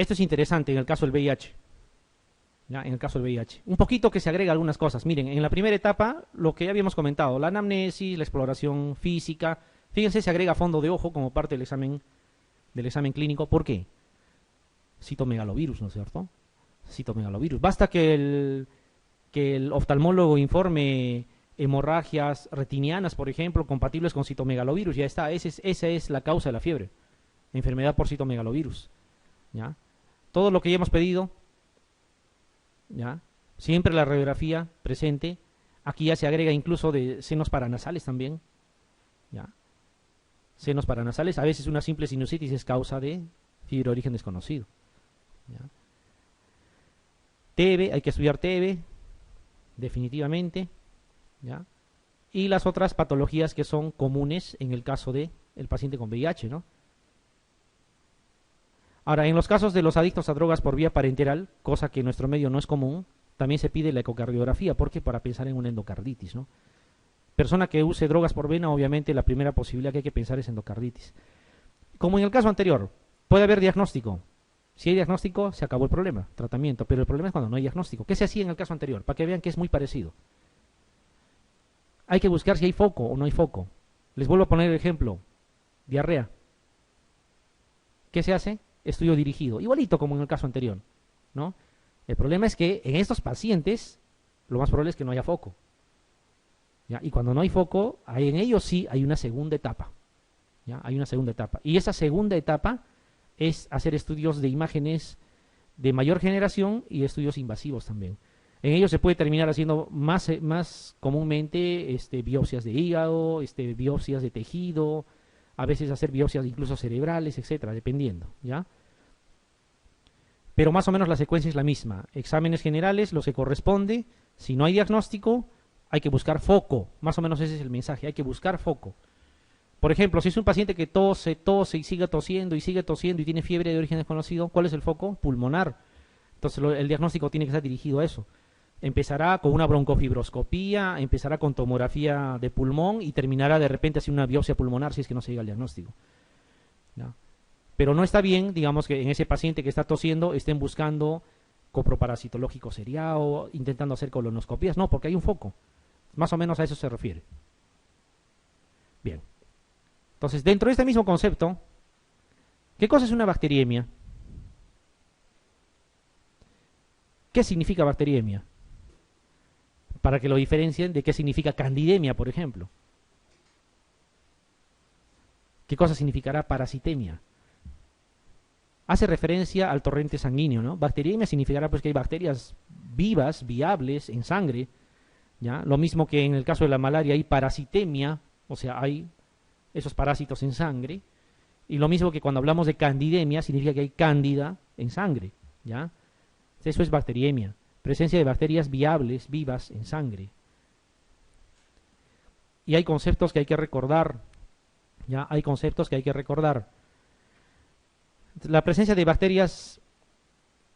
Esto es interesante en el caso del VIH. ¿Ya? En el caso del VIH. Un poquito que se agrega algunas cosas. Miren, en la primera etapa, lo que ya habíamos comentado, la anamnesis, la exploración física. Fíjense, se agrega fondo de ojo como parte del examen clínico. ¿Por qué? Citomegalovirus, ¿no es cierto? Citomegalovirus. Basta que el oftalmólogo informe hemorragias retinianas, por ejemplo, compatibles con citomegalovirus. Ya está, esa es la causa de la fiebre. Enfermedad por citomegalovirus. ¿Ya? Todo lo que ya hemos pedido, ¿ya? Siempre la radiografía presente. Aquí ya se agrega incluso de senos paranasales también. ¿Ya? Senos paranasales. A veces una simple sinusitis es causa de fiebre de origen desconocido. ¿Ya? TB, hay que estudiar TB, definitivamente. ¿Ya? Y las otras patologías que son comunes en el caso del paciente con VIH, ¿no? Ahora, en los casos de los adictos a drogas por vía parenteral, cosa que en nuestro medio no es común, también se pide la ecocardiografía, porque para pensar en una endocarditis, ¿no? Persona que use drogas por vena, obviamente la primera posibilidad que hay que pensar es endocarditis. Como en el caso anterior, puede haber diagnóstico. Si hay diagnóstico, se acabó el problema, tratamiento. Pero el problema es cuando no hay diagnóstico. ¿Qué se hacía en el caso anterior? Para que vean que es muy parecido. Hay que buscar si hay foco o no hay foco. Les vuelvo a poner el ejemplo. Diarrea. ¿Qué se hace? Estudio dirigido. Igualito como en el caso anterior, ¿no? El problema es que en estos pacientes, lo más probable es que no haya foco. ¿Ya? Y cuando no hay foco, en ellos sí hay una segunda etapa. ¿Ya? Hay una segunda etapa. Y esa segunda etapa es hacer estudios de imágenes de mayor generación y estudios invasivos también. En ellos se puede terminar haciendo más comúnmente biopsias de hígado, biopsias de tejido, a veces hacer biopsias incluso cerebrales, etcétera, dependiendo, ¿ya? Pero más o menos la secuencia es la misma. Exámenes generales, los que corresponde. Si no hay diagnóstico, hay que buscar foco. Más o menos ese es el mensaje, hay que buscar foco. Por ejemplo, si es un paciente que tose y sigue tosiendo y tiene fiebre de origen desconocido, ¿cuál es el foco? Pulmonar. Entonces el diagnóstico tiene que estar dirigido a eso. Empezará con una broncofibroscopía, empezará con tomografía de pulmón y terminará de repente haciendo una biopsia pulmonar si es que no se llega al diagnóstico. ¿Ya? Pero no está bien, digamos, que en ese paciente que está tosiendo estén buscando coproparasitológico seriado, intentando hacer colonoscopías. No, porque hay un foco. Más o menos a eso se refiere. Bien. Entonces, dentro de este mismo concepto, ¿qué cosa es una bacteriemia? ¿Qué significa bacteriemia? Para que lo diferencien de qué significa candidemia, por ejemplo. ¿Qué cosa significará parasitemia? Hace referencia al torrente sanguíneo, ¿no? Bacteriemia significará pues que hay bacterias vivas, viables, en sangre, ¿ya? Lo mismo que en el caso de la malaria hay parasitemia, o sea, hay esos parásitos en sangre, y lo mismo que cuando hablamos de candidemia significa que hay cándida en sangre, ¿ya? Eso es bacteriemia, presencia de bacterias viables, vivas, en sangre. Y hay conceptos que hay que recordar, ¿ya? Hay conceptos que hay que recordar. La presencia de bacterias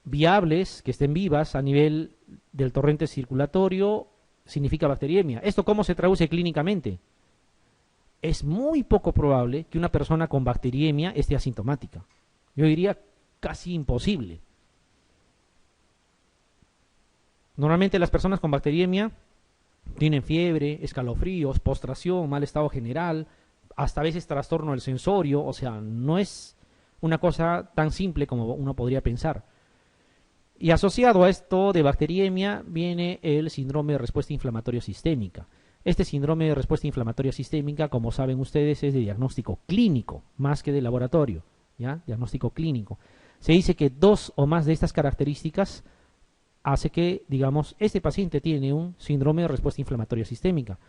viables, que estén vivas a nivel del torrente circulatorio, significa bacteriemia. ¿Esto cómo se traduce clínicamente? Es muy poco probable que una persona con bacteriemia esté asintomática. Yo diría casi imposible. Normalmente las personas con bacteriemia tienen fiebre, escalofríos, postración, mal estado general, hasta a veces trastorno del sensorio, o sea, no es una cosa tan simple como uno podría pensar. Y asociado a esto de bacteriemia viene el síndrome de respuesta inflamatoria sistémica. Este síndrome de respuesta inflamatoria sistémica, como saben ustedes, es de diagnóstico clínico, más que de laboratorio, ¿ya? Diagnóstico clínico. Se dice que 2 o más de estas características hace que, digamos, este paciente tiene un síndrome de respuesta inflamatoria sistémica.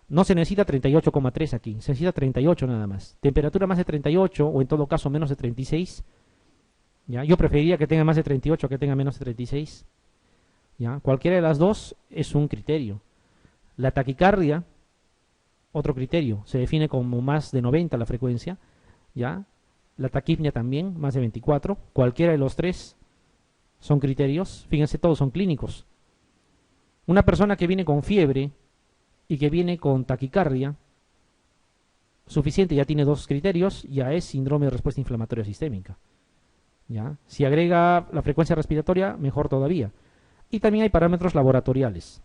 No se necesita 38,3 aquí, se necesita 38 nada más. Temperatura más de 38 o en todo caso menos de 36. ¿Ya? Yo preferiría que tenga más de 38 que tenga menos de 36. ¿Ya? Cualquiera de las dos es un criterio. La taquicardia, otro criterio, se define como más de 90 la frecuencia. ¿Ya? La taquipnia también, más de 24. Cualquiera de los tres son criterios. Fíjense, todos son clínicos. Una persona que viene con fiebre y que viene con taquicardia, suficiente, ya tiene 2 criterios, ya es síndrome de respuesta inflamatoria sistémica. ¿ya? Si agrega la frecuencia respiratoria, mejor todavía. Y también hay parámetros laboratoriales.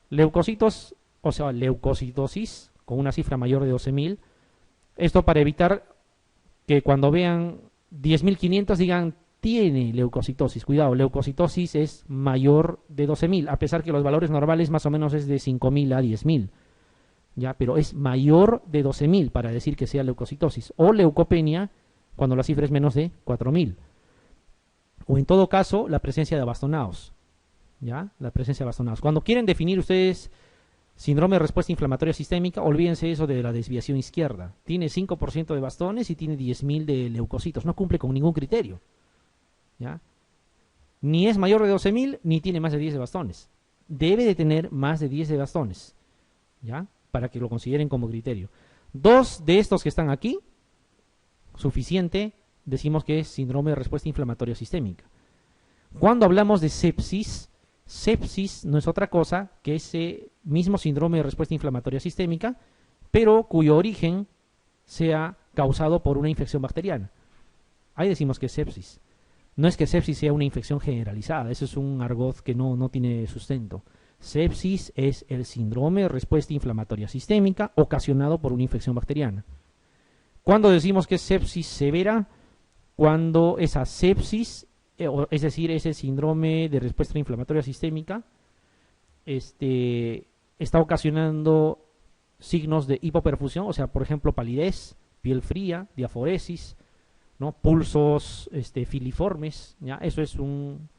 Leucocitos, o sea, leucocitosis, con una cifra mayor de 12.000. Esto para evitar que cuando vean 10.500 digan, tiene leucocitosis. Cuidado, leucocitosis es mayor de 12.000, a pesar que los valores normales más o menos es de 5.000 a 10.000. ¿Ya? Pero es mayor de 12.000 para decir que sea leucocitosis. O leucopenia, cuando la cifra es menos de 4.000. O en todo caso, la presencia de bastonados. ¿Ya? La presencia de bastonados. Cuando quieren definir ustedes síndrome de respuesta inflamatoria sistémica, olvídense eso de la desviación izquierda. Tiene 5% de bastones y tiene 10.000 de leucocitos. No cumple con ningún criterio. ¿Ya? Ni es mayor de 12.000, ni tiene más de 10 de bastones. Debe de tener más de 10 de bastones. ¿Ya? Para que lo consideren como criterio. 2 de estos que están aquí, suficiente, decimos que es síndrome de respuesta inflamatoria sistémica. Cuando hablamos de sepsis, sepsis no es otra cosa que ese mismo síndrome de respuesta inflamatoria sistémica, pero cuyo origen sea causado por una infección bacteriana. Ahí decimos que es sepsis. No es que sepsis sea una infección generalizada, eso es un argot que no tiene sustento. Sepsis es el síndrome de respuesta inflamatoria sistémica ocasionado por una infección bacteriana. Cuando decimos que es sepsis severa, cuando esa sepsis, es decir, ese síndrome de respuesta inflamatoria sistémica, está ocasionando signos de hipoperfusión, o sea, por ejemplo, palidez, piel fría, diaforesis, ¿no? Pulsos filiformes, ¿ya? Eso es un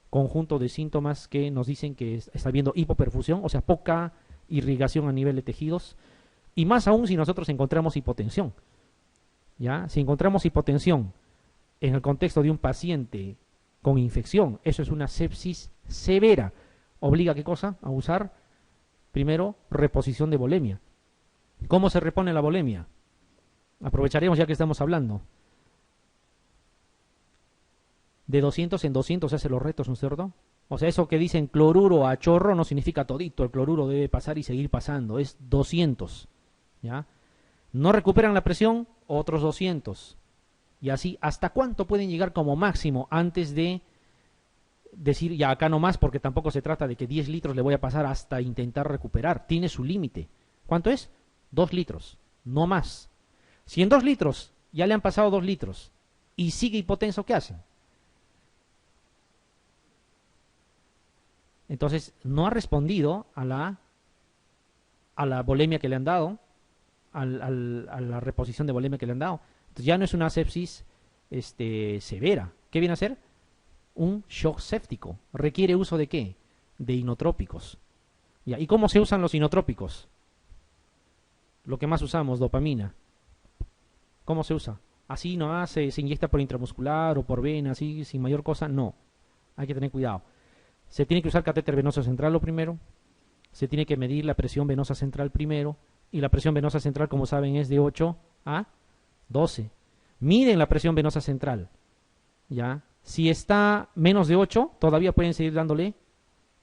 conjunto de síntomas que nos dicen que está habiendo hipoperfusión, o sea, poca irrigación a nivel de tejidos, y más aún si nosotros encontramos hipotensión, ¿ya? Si encontramos hipotensión en el contexto de un paciente con infección, eso es una sepsis severa. Obliga, ¿qué cosa? A usar, primero, reposición de volemia. ¿Cómo se repone la volemia? Aprovecharemos ya que estamos hablando. De 200 en 200 se hacen los retos, ¿no es cierto? O sea, eso que dicen cloruro a chorro no significa todito. El cloruro debe pasar y seguir pasando. Es 200, ¿ya? No recuperan la presión, otros 200. Y así, ¿hasta cuánto pueden llegar como máximo antes de decir ya acá no más? Porque tampoco se trata de que 10 litros le voy a pasar hasta intentar recuperar. Tiene su límite. ¿Cuánto es? 2 litros, no más. Si en 2 litros ya le han pasado 2 litros y sigue hipotenso, ¿qué hacen? Entonces, no ha respondido a la volemia que le han dado, a la reposición de volemia que le han dado. Entonces, ya no es una sepsis severa. ¿Qué viene a ser? Un shock séptico. ¿Requiere uso de qué? De inotrópicos. ¿Ya? ¿Y cómo se usan los inotrópicos? Lo que más usamos, dopamina. ¿Cómo se usa? Así nomás se inyecta por intramuscular o por vena, así sin mayor cosa. No. Hay que tener cuidado. Se tiene que usar catéter venoso central lo primero, se tiene que medir la presión venosa central primero, y la presión venosa central, como saben, es de 8 a 12. Miden la presión venosa central, ¿ya? Si está menos de 8, todavía pueden seguir dándole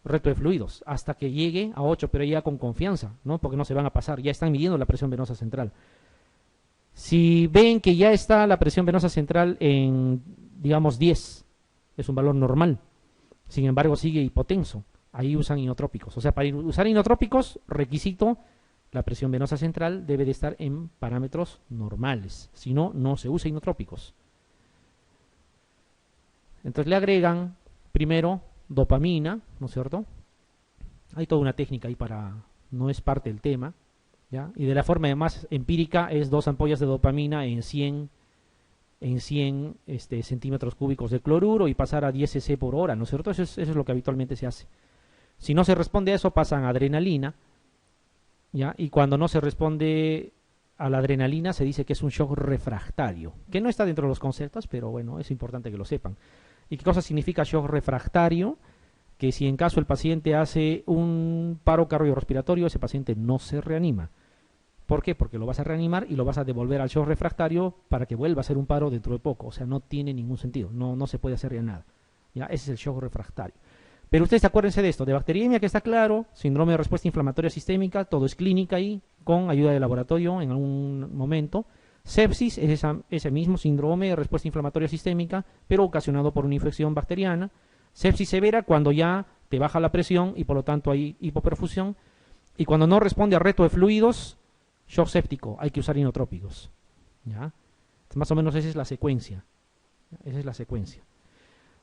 reto de fluidos, hasta que llegue a 8, pero ya con confianza, ¿no? Porque no se van a pasar, ya están midiendo la presión venosa central. Si ven que ya está la presión venosa central en, digamos, 10, es un valor normal, sin embargo sigue hipotenso, ahí usan inotrópicos. O sea, para usar inotrópicos, requisito, la presión venosa central debe de estar en parámetros normales, si no, no se usa inotrópicos. Entonces le agregan primero dopamina, ¿no es cierto? Hay toda una técnica ahí para, no es parte del tema, ¿ya? Y de la forma más empírica es 2 ampollas de dopamina en 100 centímetros cúbicos de cloruro y pasar a 10 cc por hora, ¿no es cierto? Eso es lo que habitualmente se hace. Si no se responde a eso, pasan a adrenalina, ¿ya? Y cuando no se responde a la adrenalina, se dice que es un shock refractario, que no está dentro de los conceptos, pero bueno, es importante que lo sepan. ¿Y qué cosa significa shock refractario? Que si en caso el paciente hace un paro cardiorrespiratorio, ese paciente no se reanima. ¿Por qué? Porque lo vas a reanimar y lo vas a devolver al shock refractario para que vuelva a hacer un paro dentro de poco. O sea, no tiene ningún sentido. No se puede hacer ya nada. ¿Ya? Ese es el shock refractario. Pero ustedes acuérdense de esto. De bacteriemia, que está claro. Síndrome de respuesta inflamatoria sistémica. Todo es clínica ahí, con ayuda de laboratorio en algún momento. Sepsis es ese mismo síndrome de respuesta inflamatoria sistémica, pero ocasionado por una infección bacteriana. Sepsis severa cuando ya te baja la presión y por lo tanto hay hipoperfusión. Y cuando no responde al reto de fluidos, shock séptico, hay que usar inotrópicos. ¿Ya? Más o menos esa es la secuencia. Esa es la secuencia.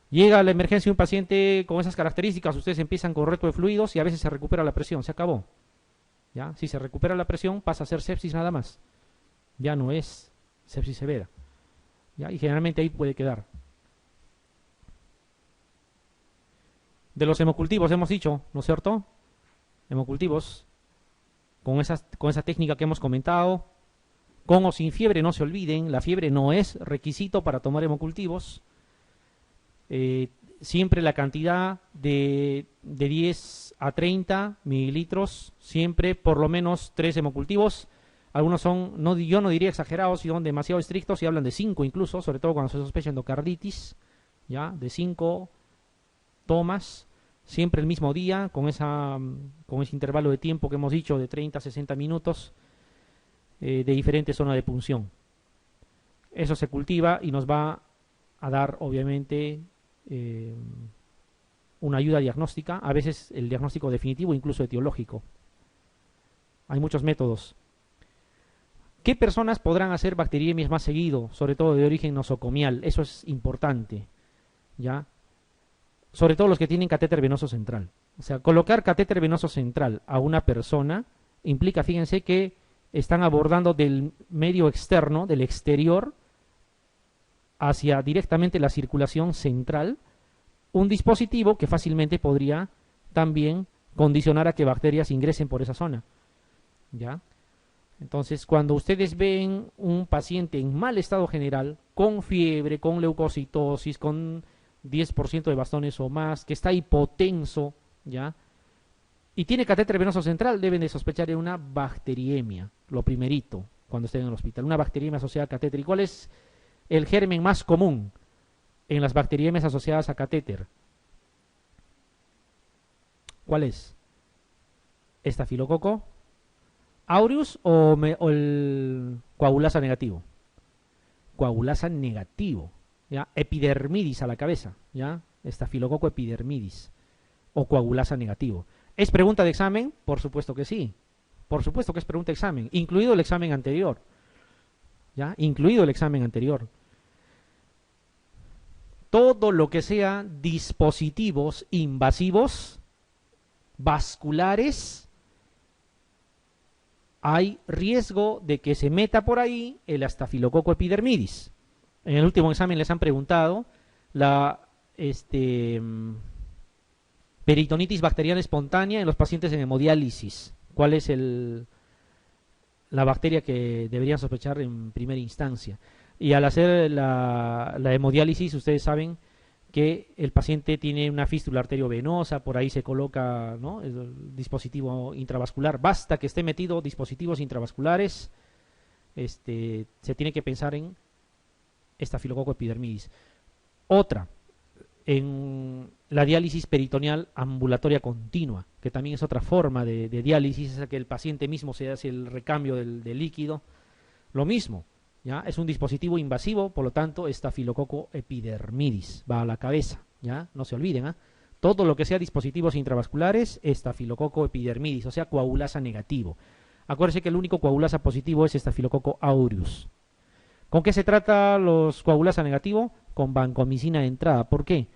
Llega a la emergencia un paciente con esas características, ustedes empiezan con reto de fluidos y a veces se recupera la presión, se acabó. ¿Ya? Si se recupera la presión, pasa a ser sepsis nada más. Ya no es sepsis severa. ¿Ya? Y generalmente ahí puede quedar. De los hemocultivos hemos dicho, ¿no es cierto? Hemocultivos, con esa técnica que hemos comentado, con o sin fiebre, no se olviden, la fiebre no es requisito para tomar hemocultivos. Siempre la cantidad de 10 a 30 mililitros, siempre por lo menos 3 hemocultivos. Algunos son, yo no diría exagerados, si son demasiado estrictos y hablan de 5 incluso, sobre todo cuando se sospecha endocarditis, ¿ya? De 5 tomas, siempre el mismo día, con ese intervalo de tiempo que hemos dicho de 30 a 60 minutos, de diferente zona de punción. Eso se cultiva y nos va a dar, obviamente, una ayuda diagnóstica, a veces el diagnóstico definitivo, incluso etiológico. Hay muchos métodos. ¿Qué personas podrán hacer bacteriemias más seguido, sobre todo de origen nosocomial? Eso es importante, ¿ya? Sobre todo los que tienen catéter venoso central. O sea, colocar catéter venoso central a una persona implica, fíjense, que están abordando del medio externo, del exterior, hacia directamente la circulación central, un dispositivo que fácilmente podría también condicionar a que bacterias ingresen por esa zona. ¿Ya? Entonces, cuando ustedes ven un paciente en mal estado general, con fiebre, con leucocitosis, con 10% de bastones o más, que está hipotenso, ¿ya? Y tiene catéter venoso central, deben de sospechar de una bacteriemia, lo primerito, cuando estén en el hospital, una bacteriemia asociada a catéter. ¿Y cuál es el germen más común en las bacteriemias asociadas a catéter? ¿Cuál es? ¿Estafilococo aureus o el coagulasa negativo? Coagulasa negativo, ¿ya? Epidermidis a la cabeza, ¿ya? Estafilococo epidermidis o coagulasa negativo. ¿Es pregunta de examen? Por supuesto que sí. Por supuesto que es pregunta de examen, incluido el examen anterior. ¿Ya? Incluido el examen anterior. Todo lo que sea dispositivos invasivos, vasculares, hay riesgo de que se meta por ahí el estafilococo epidermidis. En el último examen les han preguntado la peritonitis bacteriana espontánea en los pacientes en hemodiálisis. ¿Cuál es la bacteria que deberían sospechar en primera instancia? Y al hacer la hemodiálisis, ustedes saben que el paciente tiene una fístula arteriovenosa, por ahí se coloca, ¿no?, el dispositivo intravascular. Basta que esté metido dispositivos intravasculares, se tiene que pensar en estafilococo epidermidis. Otra, en la diálisis peritoneal ambulatoria continua, que también es otra forma de diálisis, es que el paciente mismo se hace el recambio del líquido. Lo mismo, ¿ya? Es un dispositivo invasivo, por lo tanto, estafilococo epidermidis va a la cabeza, ¿ya? No se olviden, ¿eh? Todo lo que sea dispositivos intravasculares, estafilococo epidermidis, o sea, coagulasa negativo. Acuérdense que el único coagulasa positivo es estafilococo aureus. ¿Con qué se trata los coagulasa negativo? Con vancomicina de entrada. ¿Por qué?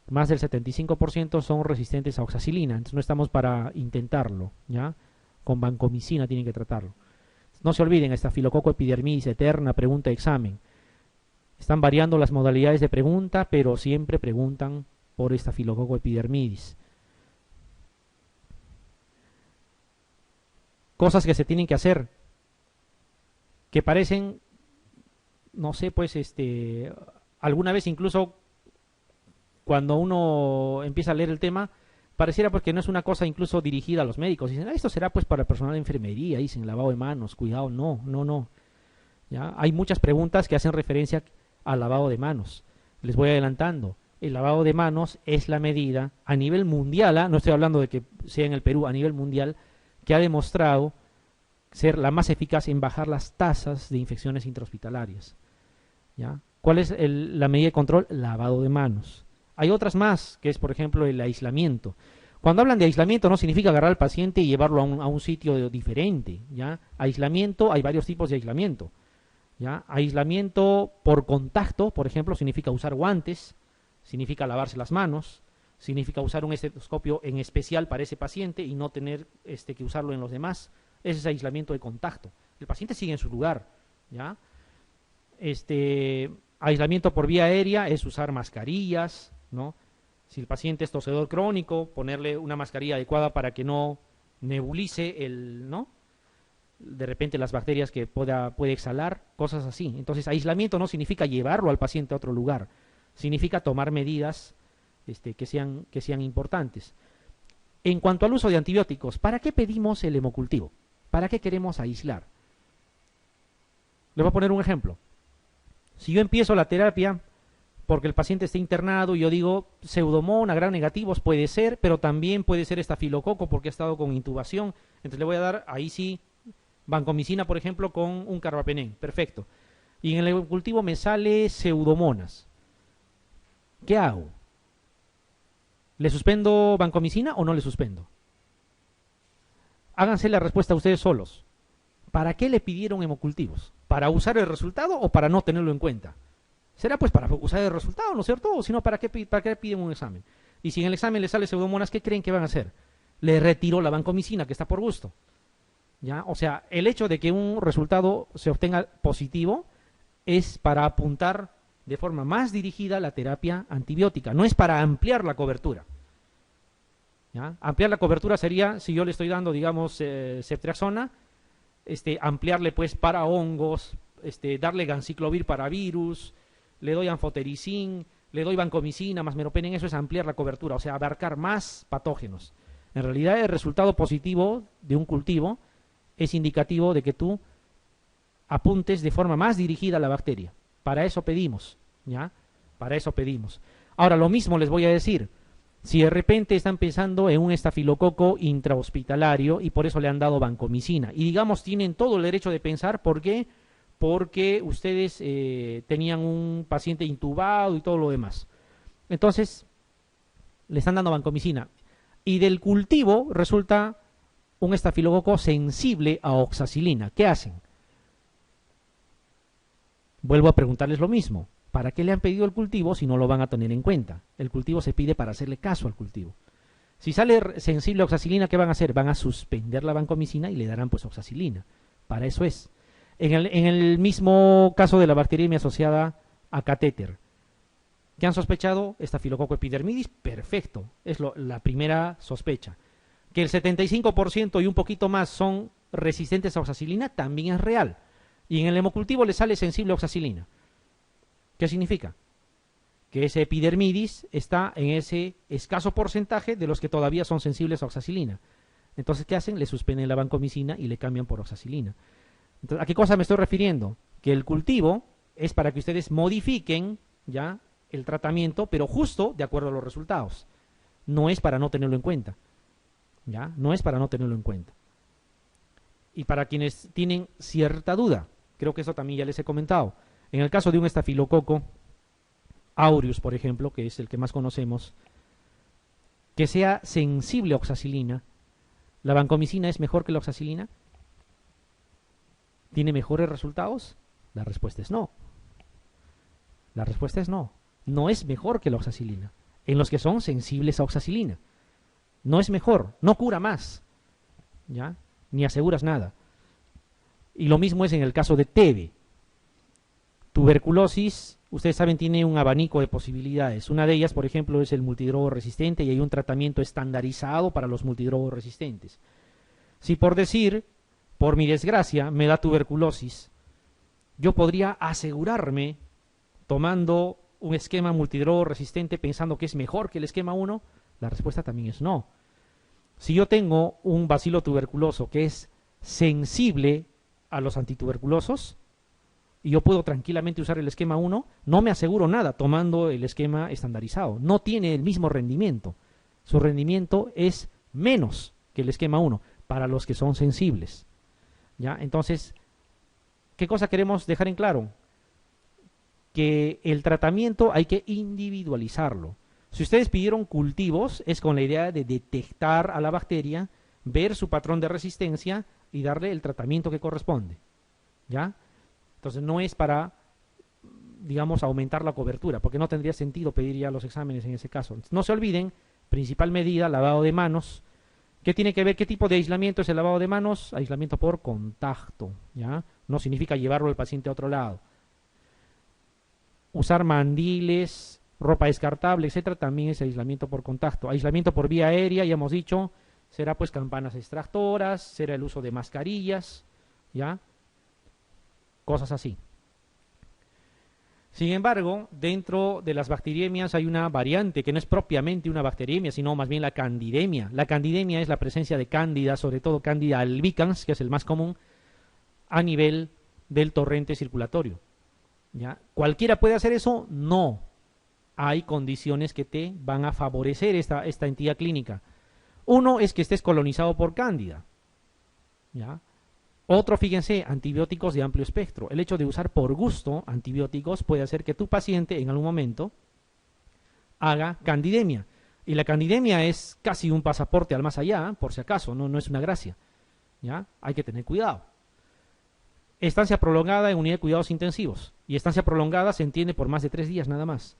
Más del 75% son resistentes a oxacilina, entonces no estamos para intentarlo, ¿ya? Con vancomicina tienen que tratarlo. No se olviden, estafilococo epidermidis, eterna pregunta de examen. Están variando las modalidades de pregunta, pero siempre preguntan por estafilococo epidermidis. Cosas que se tienen que hacer, que parecen, no sé, pues, alguna vez incluso cuando uno empieza a leer el tema, pareciera porque no es una cosa incluso dirigida a los médicos. Dicen, esto será pues para el personal de enfermería, dicen, lavado de manos, cuidado. No. ¿Ya? Hay muchas preguntas que hacen referencia al lavado de manos. Les voy adelantando. El lavado de manos es la medida a nivel mundial, no estoy hablando de que sea en el Perú, a nivel mundial, que ha demostrado ser la más eficaz en bajar las tasas de infecciones intrahospitalarias. ¿Ya? ¿Cuál es la medida de control? Lavado de manos. Hay otras más, que es por ejemplo el aislamiento. Cuando hablan de aislamiento no significa agarrar al paciente y llevarlo a un sitio diferente. ¿Ya? Aislamiento, hay varios tipos de aislamiento. ¿Ya? Aislamiento por contacto, por ejemplo, significa usar guantes, significa lavarse las manos, significa usar un estetoscopio en especial para ese paciente y no tener que usarlo en los demás. Ese es aislamiento de contacto. El paciente sigue en su lugar. ¿Ya? Aislamiento por vía aérea es usar mascarillas, ¿no? Si el paciente es tosedor crónico, ponerle una mascarilla adecuada para que no nebulice ¿no? De repente las bacterias que puede exhalar, cosas así. Entonces, aislamiento no significa llevarlo al paciente a otro lugar, significa tomar medidas que sean importantes. En cuanto al uso de antibióticos, ¿para qué pedimos el hemocultivo? ¿Para qué queremos aislar? Les voy a poner un ejemplo. Si yo empiezo la terapia porque el paciente está internado y yo digo pseudomonas, gram negativos, puede ser, pero también puede ser estafilococo porque ha estado con intubación, entonces le voy a dar, ahí sí, vancomicina, por ejemplo, con un carbapenén, perfecto. Y en el cultivo me sale pseudomonas. ¿Qué hago? ¿Le suspendo vancomicina o no le suspendo? Háganse la respuesta ustedes solos. ¿Para qué le pidieron hemocultivos? ¿Para usar el resultado o para no tenerlo en cuenta? Será pues para usar el resultado, ¿no es cierto? O si no, ¿para qué piden un examen? Y si en el examen le sale pseudomonas, ¿qué creen que van a hacer? Le retiro la vancomicina, que está por gusto. ¿Ya? O sea, el hecho de que un resultado se obtenga positivo es para apuntar de forma más dirigida la terapia antibiótica, no es para ampliar la cobertura. ¿Ya? Ampliar la cobertura sería, si yo le estoy dando, digamos, ceftriaxona, ampliarle pues para hongos, darle ganciclovir para virus, le doy anfotericin, le doy vancomicina, más meropenem, eso es ampliar la cobertura, o sea, abarcar más patógenos. En realidad, el resultado positivo de un cultivo es indicativo de que tú apuntes de forma más dirigida a la bacteria. Para eso pedimos, ¿ya? Para eso pedimos. Ahora, lo mismo les voy a decir. Si de repente están pensando en un estafilococo intrahospitalario y por eso le han dado vancomicina, y digamos tienen todo el derecho de pensar, ¿por qué? Porque ustedes tenían un paciente intubado y todo lo demás. Entonces, le están dando vancomicina. Y del cultivo resulta un estafilococo sensible a oxacilina. ¿Qué hacen? Vuelvo a preguntarles lo mismo. ¿Para qué le han pedido el cultivo si no lo van a tener en cuenta? El cultivo se pide para hacerle caso al cultivo. Si sale sensible a oxacilina, ¿qué van a hacer? Van a suspender la vancomicina y le darán pues oxacilina. Para eso es. En el mismo caso de la bacteriemia asociada a catéter, ¿qué han sospechado? Estafilococo epidermidis, perfecto, es la primera sospecha. Que el 75% y un poquito más son resistentes a oxacilina, también es real. Y en el hemocultivo le sale sensible a oxacilina. ¿Qué significa? Que ese epidermidis está en ese escaso porcentaje de los que todavía son sensibles a oxacilina. Entonces, ¿qué hacen? Le suspenden la vancomicina y le cambian por oxacilina. Entonces, ¿a qué cosa me estoy refiriendo? Que el cultivo es para que ustedes modifiquen ya el tratamiento, pero justo de acuerdo a los resultados. No es para no tenerlo en cuenta. ¿Ya? No es para no tenerlo en cuenta. Y para quienes tienen cierta duda, creo que eso también ya les he comentado. En el caso de un estafilococo aureus, por ejemplo, que es el que más conocemos, que sea sensible a oxacilina, ¿la vancomicina es mejor que la oxacilina? ¿Tiene mejores resultados? La respuesta es no. La respuesta es no. No es mejor que la oxacilina. En los que son sensibles a oxacilina. No es mejor, no cura más. ¿Ya? Ni aseguras nada. Y lo mismo es en el caso de TB. Tuberculosis, ustedes saben, tiene un abanico de posibilidades. Una de ellas, por ejemplo, es el multidrogo resistente y hay un tratamiento estandarizado para los multidrogos resistentes. Si por decir, por mi desgracia, me da tuberculosis, yo podría asegurarme, tomando un esquema multidrogo resistente pensando que es mejor que el esquema 1, la respuesta también es no. Si yo tengo un bacilo tuberculoso que es sensible a los antituberculosos, y yo puedo tranquilamente usar el esquema 1, no me aseguro nada tomando el esquema estandarizado. No tiene el mismo rendimiento. Su rendimiento es menos que el esquema 1 para los que son sensibles. ¿ya? Entonces, ¿qué cosa queremos dejar en claro? Que el tratamiento hay que individualizarlo. Si ustedes pidieron cultivos, es con la idea de detectar a la bacteria, ver su patrón de resistencia y darle el tratamiento que corresponde, ¿ya? Entonces no es para, digamos, aumentar la cobertura, porque no tendría sentido pedir ya los exámenes en ese caso. No se olviden, principal medida, lavado de manos. ¿Qué tiene que ver? ¿Qué tipo de aislamiento es el lavado de manos? Aislamiento por contacto, ¿ya? No significa llevarlo al paciente a otro lado. Usar mandiles, ropa descartable, etcétera, también es aislamiento por contacto. Aislamiento por vía aérea, ya hemos dicho, será pues campanas extractoras, será el uso de mascarillas, ¿ya? Cosas así. Sin embargo, dentro de las bacteriemias hay una variante que no es propiamente una bacteriemia, sino más bien la candidemia. La candidemia es la presencia de cándida, sobre todo cándida albicans, que es el más común, a nivel del torrente circulatorio, ¿ya? ¿Cualquiera puede hacer eso? No. Hay condiciones que te van a favorecer esta entidad clínica. Uno es que estés colonizado por cándida, ¿ya? Otro, fíjense, antibióticos de amplio espectro. El hecho de usar por gusto antibióticos puede hacer que tu paciente en algún momento haga candidemia. Y la candidemia es casi un pasaporte al más allá, por si acaso, no es una gracia, ¿ya? Hay que tener cuidado. Estancia prolongada en unidad de cuidados intensivos. Y estancia prolongada se entiende por más de 3 días nada más.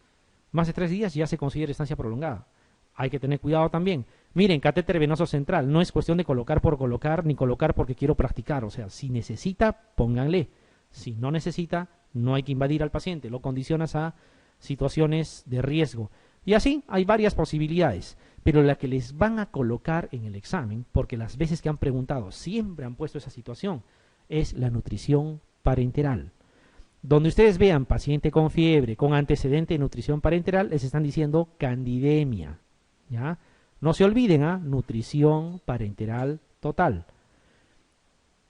Más de 3 días ya se considera estancia prolongada. Hay que tener cuidado también. Miren, catéter venoso central, no es cuestión de colocar por colocar, ni colocar porque quiero practicar. O sea, si necesita, pónganle. Si no necesita, no hay que invadir al paciente. Lo condicionas a situaciones de riesgo. Y así hay varias posibilidades. Pero la que les van a colocar en el examen, porque las veces que han preguntado siempre han puesto esa situación, es la nutrición parenteral. Donde ustedes vean paciente con fiebre, con antecedente de nutrición parenteral, les están diciendo candidemia, ¿ya? No se olviden, nutrición parenteral total.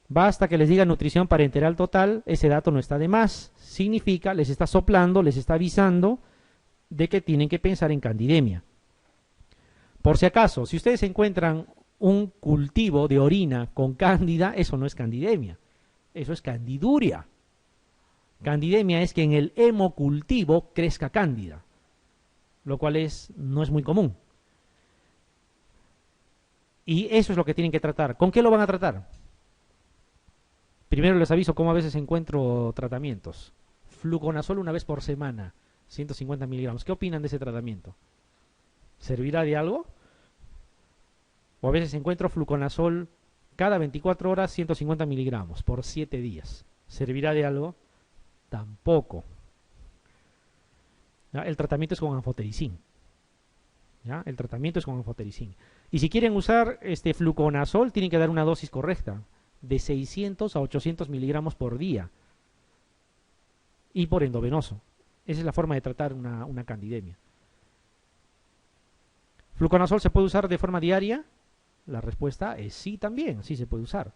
Basta que les diga nutrición parenteral total, ese dato no está de más. Significa, les está soplando, les está avisando de que tienen que pensar en candidemia. Por si acaso, si ustedes encuentran un cultivo de orina con cándida, eso no es candidemia, eso es candiduria. Candidemia es que en el hemocultivo crezca cándida, lo cual no es muy común. Y eso es lo que tienen que tratar. ¿Con qué lo van a tratar? Primero les aviso cómo a veces encuentro tratamientos. Fluconazol una vez por semana, 150 miligramos. ¿Qué opinan de ese tratamiento? ¿Servirá de algo? O a veces encuentro fluconazol cada 24 horas, 150 miligramos por 7 días. ¿Servirá de algo? Tampoco. ¿Ya? El tratamiento es con anfotericin. ¿Ya? El tratamiento es con anfotericin. Y si quieren usar fluconazol, tienen que dar una dosis correcta, de 600 a 800 miligramos por día. Y por endovenoso. Esa es la forma de tratar una candidemia. ¿Fluconazol se puede usar de forma diaria? La respuesta es sí también, sí se puede usar.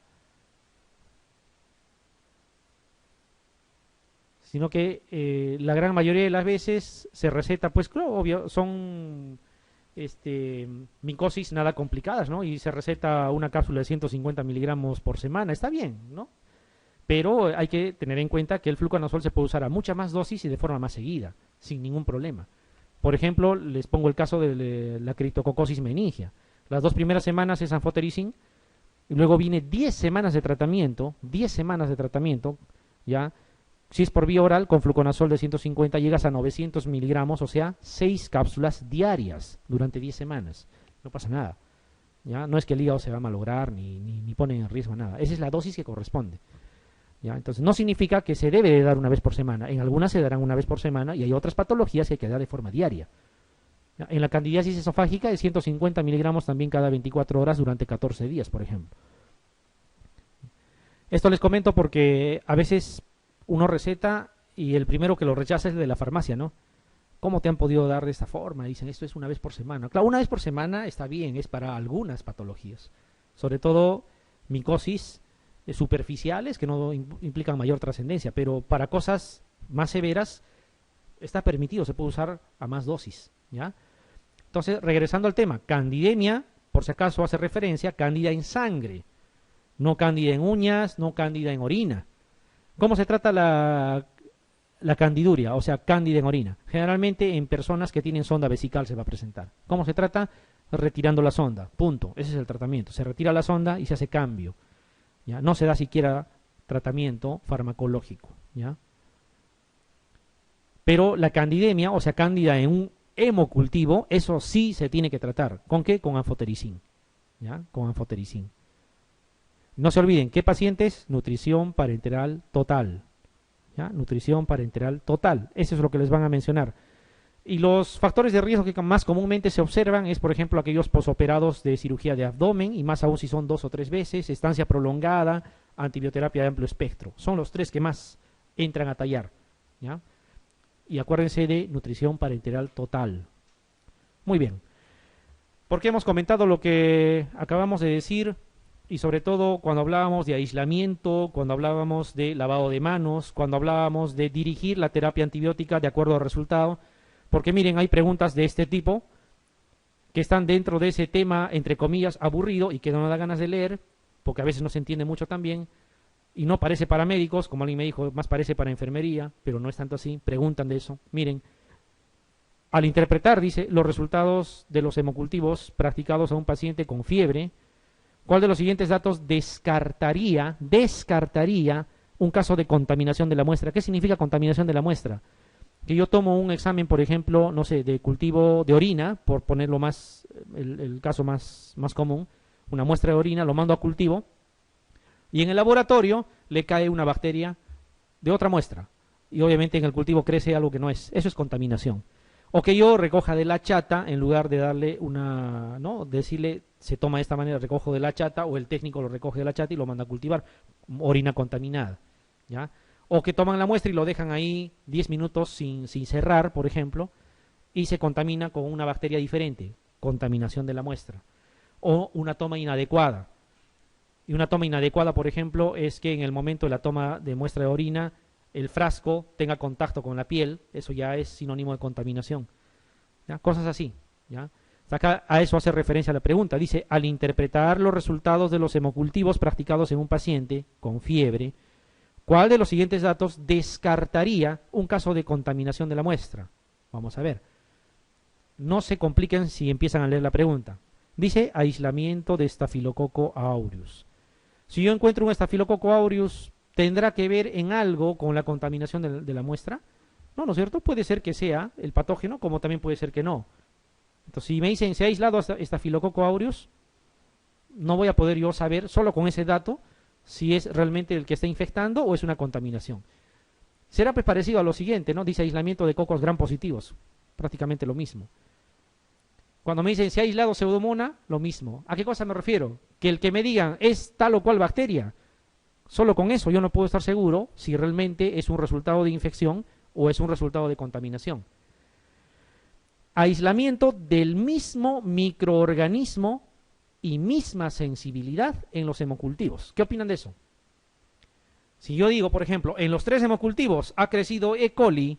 Sino que la gran mayoría de las veces se receta, pues claro, obvio, son micosis nada complicadas, ¿no? Y se receta una cápsula de 150 miligramos por semana, está bien, ¿no? Pero hay que tener en cuenta que el fluconazol se puede usar a mucha más dosis y de forma más seguida, sin ningún problema. Por ejemplo, les pongo el caso de la criptococosis meningia. Las 2 primeras semanas es anfotericin, y luego viene 10 semanas de tratamiento, ¿ya? Si es por vía oral, con fluconazol de 150 llegas a 900 miligramos, o sea, 6 cápsulas diarias durante 10 semanas. No pasa nada, ¿ya? No es que el hígado se va a malograr ni pone en riesgo nada. Esa es la dosis que corresponde, ¿ya? Entonces, no significa que se debe de dar una vez por semana. En algunas se darán una vez por semana y hay otras patologías que hay que dar de forma diaria. ¿Ya? En la candidiasis esofágica es 150 miligramos también cada 24 horas durante 14 días, por ejemplo. Esto les comento porque a veces uno receta y el primero que lo rechaza es el de la farmacia, ¿no? ¿Cómo te han podido dar de esta forma? Dicen, esto es una vez por semana. Claro, una vez por semana está bien, es para algunas patologías. Sobre todo micosis superficiales que no implican mayor trascendencia, pero para cosas más severas está permitido, se puede usar a más dosis, ¿ya? Entonces, regresando al tema, candidemia, por si acaso hace referencia, cándida en sangre. No cándida en uñas, no cándida en orina. ¿Cómo se trata la candiduria? O sea, cándida en orina. Generalmente en personas que tienen sonda vesical se va a presentar. ¿Cómo se trata? Retirando la sonda. Punto. Ese es el tratamiento. Se retira la sonda y se hace cambio. ¿Ya? No se da siquiera tratamiento farmacológico. ¿Ya? Pero la candidemia, o sea, cándida en un hemocultivo, eso sí se tiene que tratar. ¿Con qué? Con anfotericin. ¿Ya? Con anfotericin. No se olviden, ¿qué pacientes? Nutrición parenteral total. ¿Ya? Nutrición parenteral total. Eso es lo que les van a mencionar. Y los factores de riesgo que más comúnmente se observan es, por ejemplo, aquellos posoperados de cirugía de abdomen, y más aún si son 2 o 3 veces, estancia prolongada, antibioterapia de amplio espectro. Son los 3 que más entran a tallar. ¿Ya? Y acuérdense de nutrición parenteral total. Muy bien. Porque hemos comentado lo que acabamos de decir, y sobre todo cuando hablábamos de aislamiento, cuando hablábamos de lavado de manos, cuando hablábamos de dirigir la terapia antibiótica de acuerdo al resultado. Porque miren, hay preguntas de este tipo que están dentro de ese tema, entre comillas, aburrido y que no da ganas de leer, porque a veces no se entiende mucho también, y no parece para médicos, como alguien me dijo, más parece para enfermería, pero no es tanto así. Preguntan de eso. Miren, al interpretar, dice, los resultados de los hemocultivos practicados a un paciente con fiebre, ¿cuál de los siguientes datos descartaría un caso de contaminación de la muestra? ¿Qué significa contaminación de la muestra? Que yo tomo un examen, por ejemplo, no sé, de cultivo de orina, por ponerlo más, el caso más común, una muestra de orina, lo mando a cultivo, y en el laboratorio le cae una bacteria de otra muestra, y obviamente en el cultivo crece algo que no es. Eso es contaminación. O que yo recoja de la chata, en lugar de darle una, ¿no? Decirle, se toma de esta manera, recojo de la chata, o el técnico lo recoge de la chata y lo manda a cultivar, orina contaminada, ¿ya? O que toman la muestra y lo dejan ahí 10 minutos sin cerrar, por ejemplo, y se contamina con una bacteria diferente, contaminación de la muestra. O una toma inadecuada. Y una toma inadecuada, por ejemplo, es que en el momento de la toma de muestra de orina, el frasco tenga contacto con la piel. Eso ya es sinónimo de contaminación. ¿Ya? Cosas así. ¿Ya? Acá a eso hace referencia la pregunta. Dice, al interpretar los resultados de los hemocultivos practicados en un paciente con fiebre, ¿cuál de los siguientes datos descartaría un caso de contaminación de la muestra? Vamos a ver. No se compliquen si empiezan a leer la pregunta. Dice aislamiento de Staphylococcus aureus. Si yo encuentro un Staphylococcus aureus, ¿tendrá que ver en algo con la contaminación de la muestra? No, ¿no es cierto? Puede ser que sea el patógeno, como también puede ser que no. Entonces, si me dicen, ¿se ha aislado Staphylococcus aureus? No voy a poder yo saber, solo con ese dato, si es realmente el que está infectando o es una contaminación. Será pues parecido a lo siguiente, ¿no? Dice aislamiento de cocos gram positivos. Prácticamente lo mismo. Cuando me dicen, ¿se ha aislado Pseudomonas? Lo mismo. ¿A qué cosa me refiero? Que el que me digan, es tal o cual bacteria. Solo con eso yo no puedo estar seguro si realmente es un resultado de infección o es un resultado de contaminación. Aislamiento del mismo microorganismo y misma sensibilidad en los hemocultivos. ¿Qué opinan de eso? Si yo digo, por ejemplo, en los 3 hemocultivos ha crecido E. coli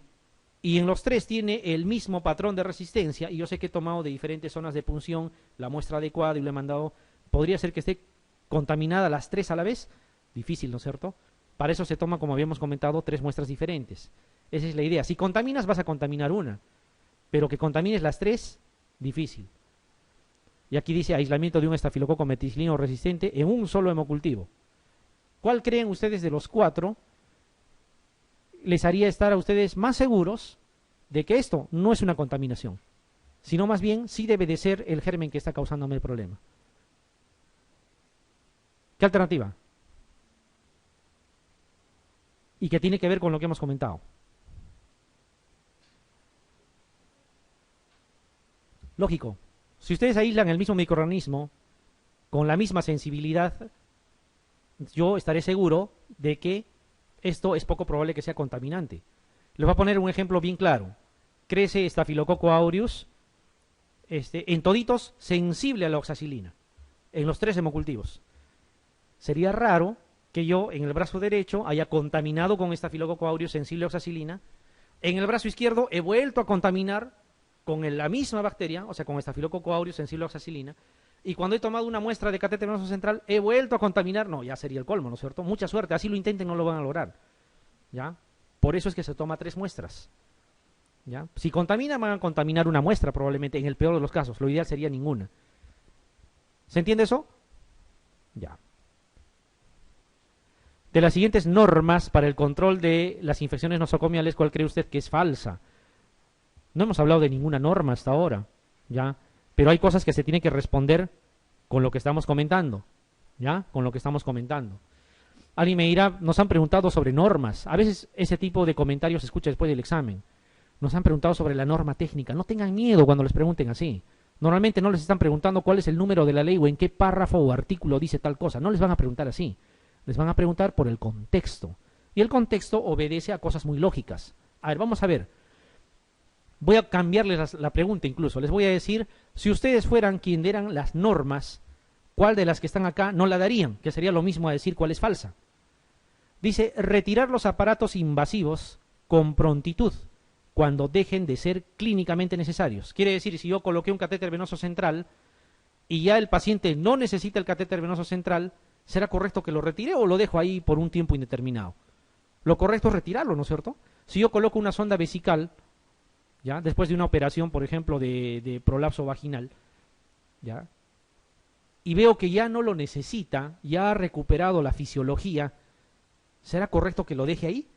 y en los 3 tiene el mismo patrón de resistencia, y yo sé que he tomado de diferentes zonas de punción la muestra adecuada y lo he mandado, ¿podría ser que esté contaminada las 3 a la vez? Difícil, ¿no es cierto? Para eso se toma, como habíamos comentado, 3 muestras diferentes. Esa es la idea. Si contaminas, vas a contaminar una, pero que contamines las 3, difícil. Y aquí dice aislamiento de un estafilococo meticilino resistente en un solo hemocultivo. ¿Cuál creen ustedes de los 4 les haría estar a ustedes más seguros de que esto no es una contaminación, sino más bien sí debe de ser el germen que está causándome el problema? ¿Qué alternativa? Y que tiene que ver con lo que hemos comentado. Lógico. Si ustedes aíslan el mismo microorganismo con la misma sensibilidad, yo estaré seguro de que esto es poco probable que sea contaminante. Les voy a poner un ejemplo bien claro. Crece Staphylococcus aureus en toditos sensible a la oxacilina, en los 3 hemocultivos. Sería raro que yo en el brazo derecho haya contaminado con Staphylococcus aureus sensible a oxacilina, en el brazo izquierdo he vuelto a contaminar con la misma bacteria, o sea, con Staphylococcus aureus sensible a oxacilina, y cuando he tomado una muestra de catéter venoso central he vuelto a contaminar, no, ya sería el colmo, ¿no es cierto? Mucha suerte, así lo intenten, no lo van a lograr, ¿ya? Por eso es que se toma 3 muestras, ¿ya? Si contaminan, van a contaminar una muestra probablemente, en el peor de los casos, lo ideal sería ninguna. ¿Se entiende eso? Ya. De las siguientes normas para el control de las infecciones nosocomiales, ¿cuál cree usted que es falsa? No hemos hablado de ninguna norma hasta ahora, ¿ya? Pero hay cosas que se tienen que responder con lo que estamos comentando, ¿ya? Con lo que estamos comentando. Alguien me dirá, nos han preguntado sobre normas. A veces ese tipo de comentarios se escucha después del examen. Nos han preguntado sobre la norma técnica. No tengan miedo cuando les pregunten así. Normalmente no les están preguntando cuál es el número de la ley o en qué párrafo o artículo dice tal cosa. No les van a preguntar así. Les van a preguntar por el contexto. Y el contexto obedece a cosas muy lógicas. A ver, vamos a ver. Voy a cambiarles la pregunta incluso. Les voy a decir, si ustedes fueran quien dieran las normas, ¿cuál de las que están acá no la darían? Que sería lo mismo a decir cuál es falsa. Dice, retirar los aparatos invasivos con prontitud cuando dejen de ser clínicamente necesarios. Quiere decir, si yo coloqué un catéter venoso central y ya el paciente no necesita el catéter venoso central, ¿será correcto que lo retire o lo dejo ahí por un tiempo indeterminado? Lo correcto es retirarlo, ¿no es cierto? Si yo coloco una sonda vesical, ¿ya? Después de una operación, por ejemplo, de prolapso vaginal, ¿ya? Y veo que ya no lo necesita, ya ha recuperado la fisiología, ¿será correcto que lo deje ahí?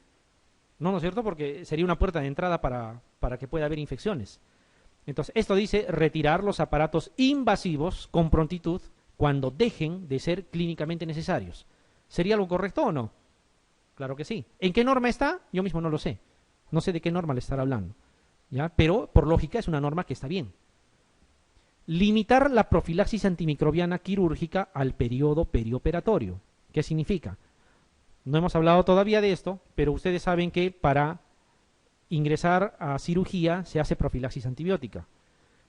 No, ¿no es cierto? Porque sería una puerta de entrada para que pueda haber infecciones. Entonces, esto dice retirar los aparatos invasivos con prontitud cuando dejen de ser clínicamente necesarios. ¿Sería algo correcto o no? Claro que sí. ¿En qué norma está? Yo mismo no lo sé. No sé de qué norma le estará hablando, ¿ya? Pero, por lógica, es una norma que está bien. Limitar la profilaxis antimicrobiana quirúrgica al periodo perioperatorio. ¿Qué significa? No hemos hablado todavía de esto, pero ustedes saben que para ingresar a cirugía se hace profilaxis antibiótica.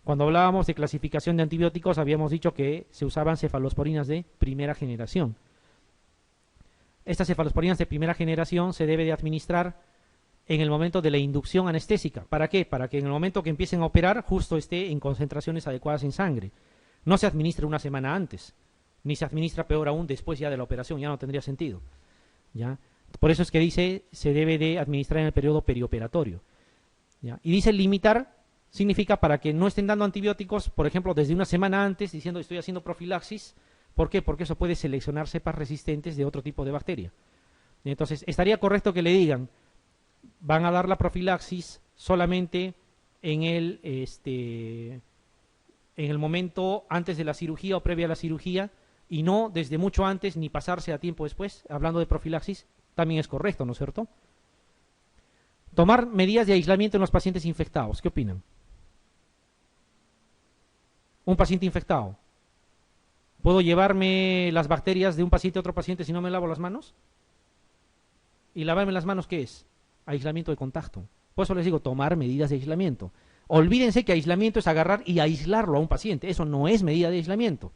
Cuando hablábamos de clasificación de antibióticos, habíamos dicho que se usaban cefalosporinas de primera generación. Estas cefalosporinas de primera generación se debe de administrar en el momento de la inducción anestésica. ¿Para qué? Para que en el momento que empiecen a operar justo esté en concentraciones adecuadas en sangre. No se administra una semana antes, ni se administra peor aún después ya de la operación, ya no tendría sentido, ¿ya? Por eso es que dice se debe de administrar en el periodo perioperatorio, ¿ya? Y dice limitar, significa para que no estén dando antibióticos, por ejemplo, desde una semana antes, diciendo estoy haciendo profilaxis. ¿Por qué? Porque eso puede seleccionar cepas resistentes de otro tipo de bacteria. Y entonces, estaría correcto que le digan, van a dar la profilaxis solamente en el momento antes de la cirugía o previa a la cirugía, y no desde mucho antes ni pasarse a tiempo después. Hablando de profilaxis, también es correcto, ¿no es cierto? Tomar medidas de aislamiento en los pacientes infectados. ¿Qué opinan? Un paciente infectado, ¿puedo llevarme las bacterias de un paciente a otro paciente si no me lavo las manos? ¿Y lavarme las manos qué es? Aislamiento de contacto. Por eso les digo, tomar medidas de aislamiento. Olvídense que aislamiento es agarrar y aislarlo a un paciente. Eso no es medida de aislamiento.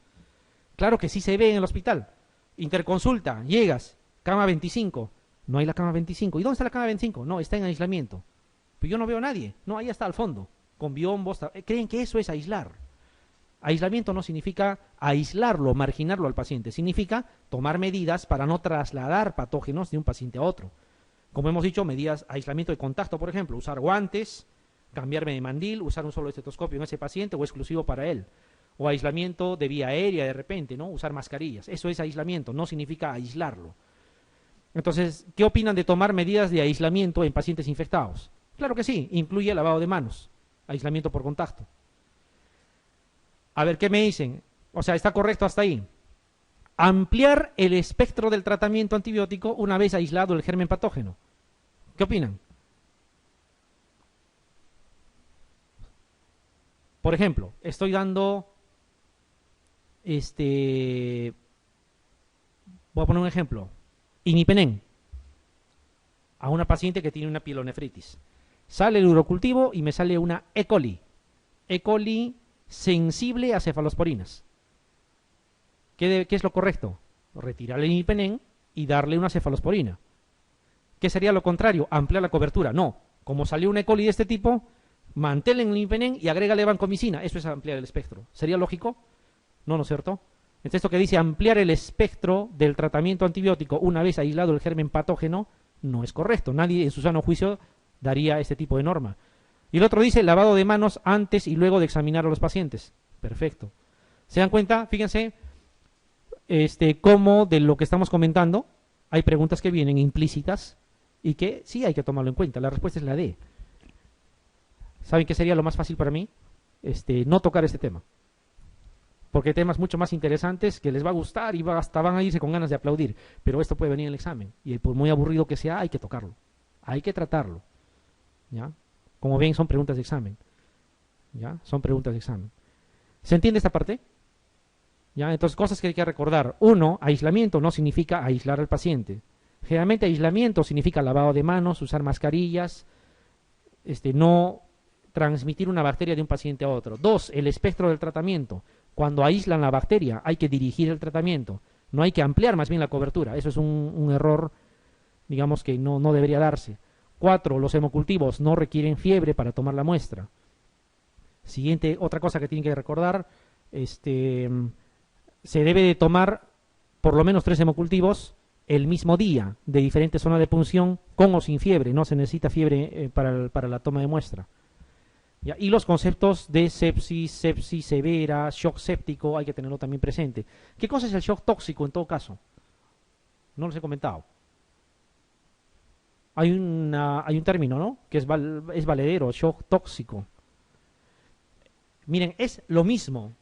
Claro que sí se ve en el hospital. Interconsulta, llegas, cama 25. No hay la cama 25. ¿Y dónde está la cama 25? No, está en aislamiento. Pero yo no veo a nadie. No, ahí está al fondo, con biombos. ¿Creen que eso es aislar? Aislamiento no significa aislarlo, marginarlo al paciente. Significa tomar medidas para no trasladar patógenos de un paciente a otro. Como hemos dicho, medidas, aislamiento de contacto, por ejemplo, usar guantes, cambiarme de mandil, usar un solo estetoscopio en ese paciente o exclusivo para él. O aislamiento de vía aérea de repente, ¿no? Usar mascarillas. Eso es aislamiento, no significa aislarlo. Entonces, ¿qué opinan de tomar medidas de aislamiento en pacientes infectados? Claro que sí, incluye lavado de manos, aislamiento por contacto. A ver, ¿qué me dicen? O sea, ¿está correcto hasta ahí? Ampliar el espectro del tratamiento antibiótico una vez aislado el germen patógeno. ¿Qué opinan? Por ejemplo, estoy dando, voy a poner un ejemplo, imipenem a una paciente que tiene una pielonefritis. Sale el urocultivo y me sale una E. coli. E. coli sensible a cefalosporinas. ¿Qué es lo correcto? Retirar el imipenem y darle una cefalosporina. ¿Qué sería lo contrario? Ampliar la cobertura. No, como salió una E. coli de este tipo, mantén el imipenem y agrégale vancomicina. Eso es ampliar el espectro. ¿Sería lógico? ¿No es cierto? Entonces esto que dice ampliar el espectro del tratamiento antibiótico una vez aislado el germen patógeno, no es correcto. Nadie en su sano juicio daría este tipo de norma. Y el otro dice lavado de manos antes y luego de examinar a los pacientes. Perfecto. ¿Se dan cuenta? Fíjense cómo de lo que estamos comentando hay preguntas que vienen implícitas y que sí hay que tomarlo en cuenta. La respuesta es la D. ¿Saben qué sería lo más fácil para mí? No tocar este tema. Porque hay temas mucho más interesantes que les va a gustar y hasta van a irse con ganas de aplaudir. Pero esto puede venir en el examen. Y por muy aburrido que sea, hay que tocarlo. Hay que tratarlo. ¿Ya? Como ven, son preguntas de examen. ¿Ya? Son preguntas de examen. ¿Se entiende esta parte? ¿Ya? Entonces, cosas que hay que recordar. Uno, aislamiento no significa aislar al paciente. Generalmente aislamiento significa lavado de manos, usar mascarillas, no transmitir una bacteria de un paciente a otro. Dos, el espectro del tratamiento. Cuando aíslan la bacteria hay que dirigir el tratamiento, no hay que ampliar más bien la cobertura. Eso es un error, digamos, que no debería darse. 4, los hemocultivos no requieren fiebre para tomar la muestra. Siguiente, otra cosa que tienen que recordar, se debe de tomar por lo menos 3 hemocultivos el mismo día, de diferentes zonas de punción, con o sin fiebre. No se necesita fiebre para la toma de muestra. ¿Ya? Y los conceptos de sepsis, sepsis severa, shock séptico, hay que tenerlo también presente. ¿Qué cosa es el shock tóxico en todo caso? No los he comentado. Hay un término, ¿no? Que es valedero, shock tóxico. Miren, es lo mismo.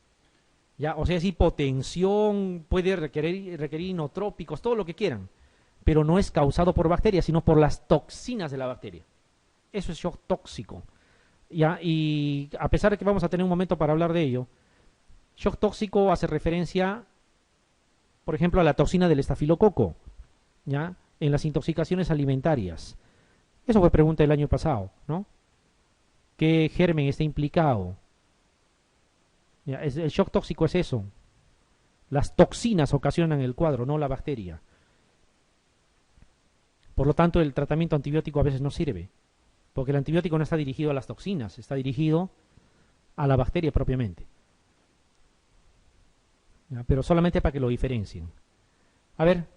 ¿Ya? O sea, es hipotensión, puede requerir inotrópicos, todo lo que quieran. Pero no es causado por bacterias, sino por las toxinas de la bacteria. Eso es shock tóxico. ¿Ya? Y a pesar de que vamos a tener un momento para hablar de ello, shock tóxico hace referencia, por ejemplo, a la toxina del estafilococo, ¿ya? En las intoxicaciones alimentarias. Eso fue pregunta del año pasado, ¿no? ¿Qué germen está implicado? ¿Ya? El shock tóxico es eso. Las toxinas ocasionan el cuadro, no la bacteria. Por lo tanto, el tratamiento antibiótico a veces no sirve. Porque el antibiótico no está dirigido a las toxinas, está dirigido a la bacteria propiamente. ¿Ya? Pero solamente para que lo diferencien. A ver,